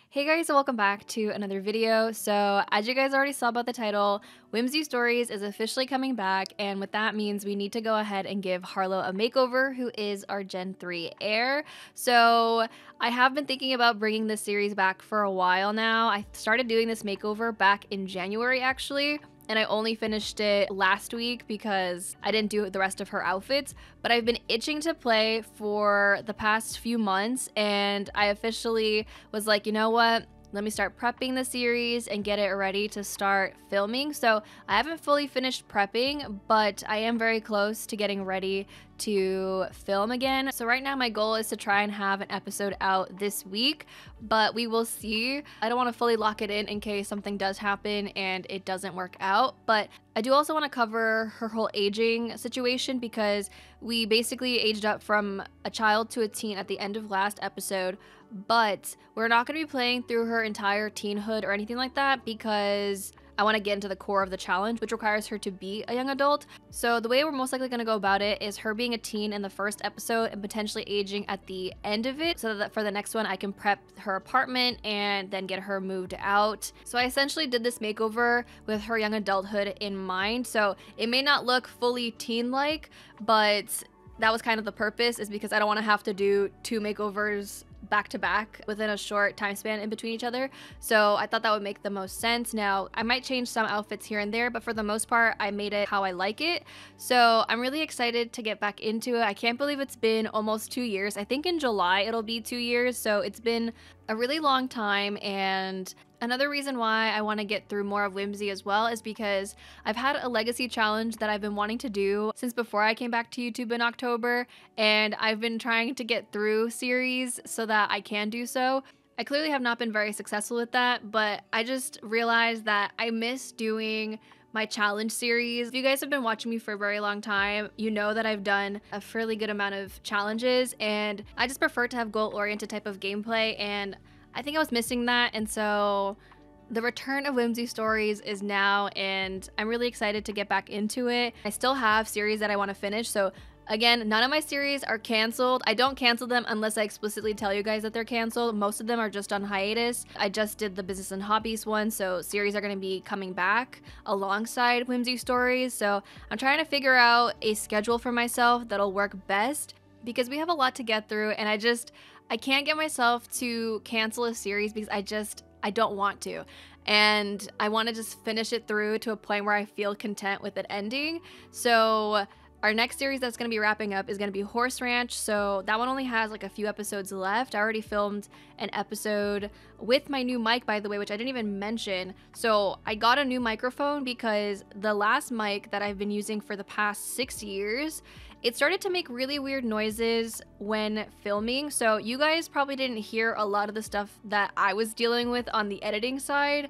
Hey guys, and welcome back to another video. So as you guys already saw by the title, Whimsy Stories is officially coming back, and what that means, we need to go ahead and give Harlow a makeover, who is our Gen 3 heir. So I have been thinking about bringing this series back for a while now. I started doing this makeover back in January actually, and I only finished it last week because I didn't do the rest of her outfits, but I've been itching to play for the past few months, and I officially was like, you know what? Let me start prepping the series and get it ready to start filming. So I haven't fully finished prepping, but I am very close to getting ready to film again. So right now my goal is to try and have an episode out this week, but we will see. I don't want to fully lock it in case something does happen and it doesn't work out, but I do also want to cover her whole aging situation because we basically aged up from a child to a teen at the end of last episode, but we're not going to be playing through her entire teenhood or anything like that because I want to get into the core of the challenge, which requires her to be a young adult. So the way we're most likely going to go about it is her being a teen in the first episode and potentially aging at the end of it, so that for the next one I can prep her apartment and then get her moved out. So I essentially did this makeover with her young adulthood in mind. So it may not look fully teen-like, but that was kind of the purpose, is because I don't want to have to do two makeovers back to back within a short time span in between each other. So I thought that would make the most sense. Now I might change some outfits here and there, but for the most part I made it how I like it. So I'm really excited to get back into it. I can't believe it's been almost 2 years. I think in July it'll be 2 years, so it's been a really long time. And another reason why I want to get through more of Whimsy as well is because I've had a legacy challenge that I've been wanting to do since before I came back to YouTube in October, and I've been trying to get through series so that I can do so. I clearly have not been very successful with that, but I just realized that I miss doing my challenge series. If you guys have been watching me for a very long time, you know that I've done a fairly good amount of challenges, and I just prefer to have goal-oriented type of gameplay, and I think I was missing that. And so the return of Whimsy Stories is now, and I'm really excited to get back into it. I still have series that I want to finish, so again, none of my series are canceled. I don't cancel them unless I explicitly tell you guys that they're canceled. Most of them are just on hiatus. I just did the business and hobbies one, so series are going to be coming back alongside Whimsy Stories. So I'm trying to figure out a schedule for myself that'll work best, because we have a lot to get through, and I can't get myself to cancel a series because I don't want to. And I want to just finish it through to a point where I feel content with it ending. So our next series that's going to be wrapping up is going to be Horse Ranch. So that one only has like a few episodes left. I already filmed an episode with my new mic, by the way, which I didn't even mention. So I got a new microphone because the last mic that I've been using for the past 6 years, it started to make really weird noises when filming. So you guys probably didn't hear a lot of the stuff that I was dealing with on the editing side.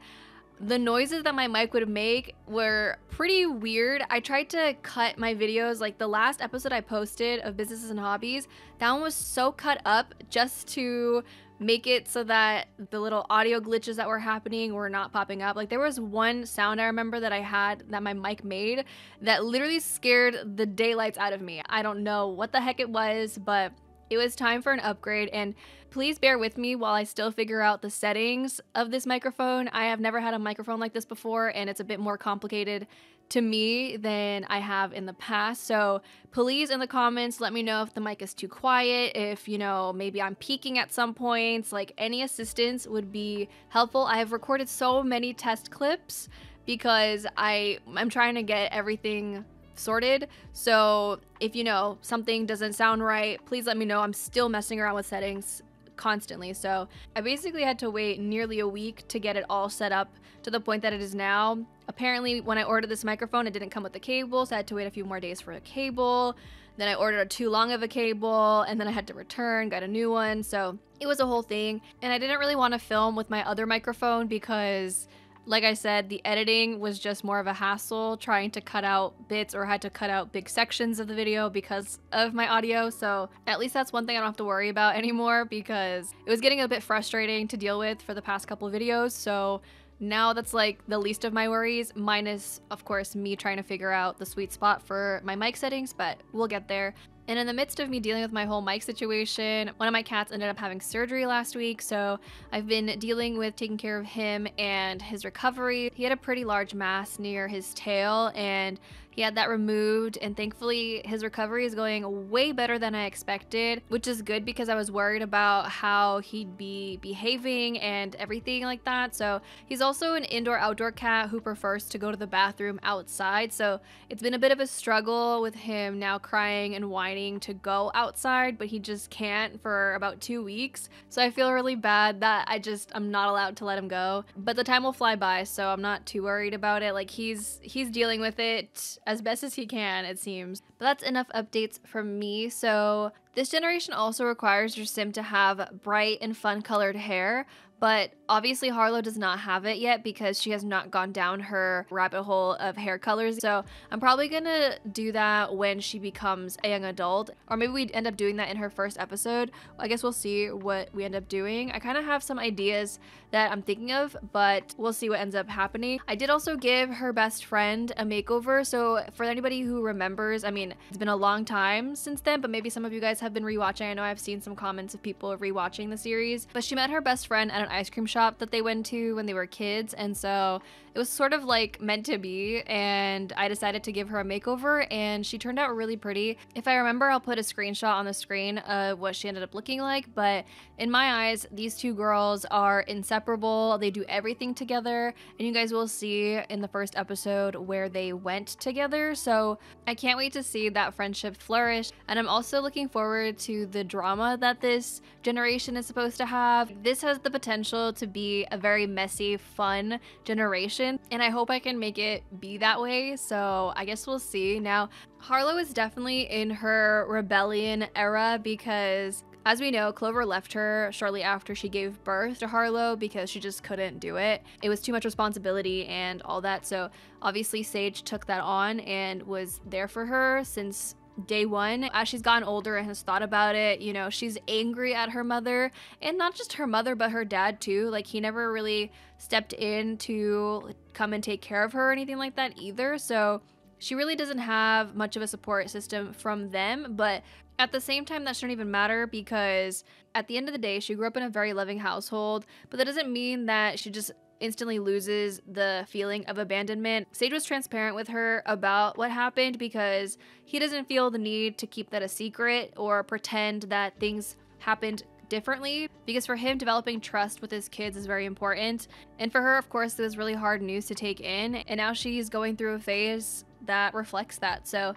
The noises that my mic would make were pretty weird. I tried to cut my videos, like the last episode I posted of Businesses and Hobbies, that one was so cut up just to make it so that the little audio glitches that were happening were not popping up. Like there was one sound I remember that I had that my mic made that literally scared the daylights out of me. I don't know what the heck it was, but it was time for an upgrade, and please bear with me while I still figure out the settings of this microphone. I have never had a microphone like this before, and it's a bit more complicated to me than I have in the past. So please, in the comments, let me know if the mic is too quiet, if, you know, maybe I'm peaking at some points. Like, any assistance would be helpful. I have recorded so many test clips because I'm trying to get everything sorted. So if, you know, something doesn't sound right, please let me know. I'm still messing around with settings constantly. So I basically had to wait nearly a week to get it all set up to the point that it is now. Apparently when I ordered this microphone, it didn't come with the cable, so I had to wait a few more days for a cable. Then I ordered too long of a cable, and then I had to return, got a new one. So it was a whole thing, and I didn't really want to film with my other microphone because, like I said, the editing was just more of a hassle, trying to cut out bits, or had to cut out big sections of the video because of my audio. So at least that's one thing I don't have to worry about anymore, because it was getting a bit frustrating to deal with for the past couple of videos. So now that's like the least of my worries, minus of course me trying to figure out the sweet spot for my mic settings, but we'll get there. And in the midst of me dealing with my whole mic situation, one of my cats ended up having surgery last week, so I've been dealing with taking care of him and his recovery. He had a pretty large mass near his tail, and he had that removed, and thankfully his recovery is going way better than I expected, which is good because I was worried about how he'd be behaving and everything like that. So he's also an indoor-outdoor cat who prefers to go to the bathroom outside, so it's been a bit of a struggle with him now crying and whining to go outside, but he just can't for about 2 weeks. So I feel really bad that I'm not allowed to let him go, but the time will fly by, so I'm not too worried about it. Like he's dealing with it as best as he can, it seems. But that's enough updates from me. So this generation also requires your sim to have bright and fun colored hair, but obviously Harlow does not have it yet because she has not gone down her rabbit hole of hair colors. So I'm probably gonna do that when she becomes a young adult, or maybe we end up doing that in her first episode. I guess we'll see what we end up doing. I kind of have some ideas that I'm thinking of, but we'll see what ends up happening. I did also give her best friend a makeover, so for anybody who remembers, I mean, it's been a long time since then, but maybe some of you guys have been rewatching. I know I've seen some comments of people rewatching the series, but she met her best friend at an ice cream shop that they went to when they were kids, and so it was sort of like meant to be, and I decided to give her a makeover, and she turned out really pretty. If I remember, I'll put a screenshot on the screen of what she ended up looking like, but in my eyes, these two girls are inseparable. They do everything together, and you guys will see in the first episode where they went together, so I can't wait to see that friendship flourish. And I'm also looking forward to the drama that this generation is supposed to have. This has the potential to be a very messy, fun generation, and I hope I can make it be that way, so I guess we'll see. Now, Harlow is definitely in her rebellion era because, as we know, Clover left her shortly after she gave birth to Harlow because she just couldn't do it. It was too much responsibility and all that, so obviously Sage took that on and was there for her since day one. As she's gotten older and has thought about it, you know, she's angry at her mother, and not just her mother but her dad too. Like, he never really stepped in to come and take care of her or anything like that either, so she really doesn't have much of a support system from them. But at the same time, that shouldn't even matter because at the end of the day, she grew up in a very loving household, but that doesn't mean that she just instantly loses the feeling of abandonment. Sage was transparent with her about what happened because he doesn't feel the need to keep that a secret or pretend that things happened differently, because for him, developing trust with his kids is very important. And for her, of course, it was really hard news to take in, and now she's going through a phase that reflects that. So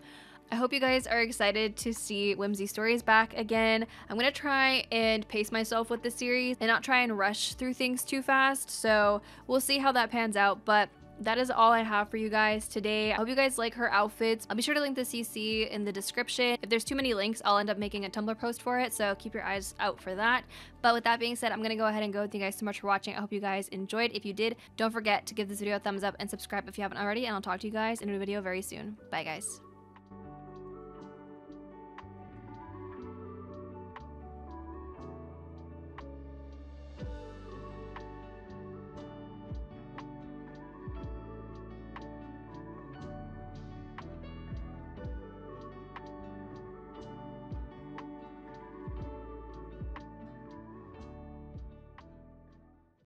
I hope you guys are excited to see Whimsy Stories back again. I'm gonna try and pace myself with the series and not try and rush through things too fast, so we'll see how that pans out. But that is all I have for you guys today. I hope you guys like her outfits. I'll be sure to link the CC in the description. If there's too many links, I'll end up making a Tumblr post for it, so keep your eyes out for that. But with that being said, I'm gonna go ahead and go. Thank you guys so much for watching. I hope you guys enjoyed. If you did, don't forget to give this video a thumbs up and subscribe if you haven't already, and I'll talk to you guys in a new video very soon. Bye guys.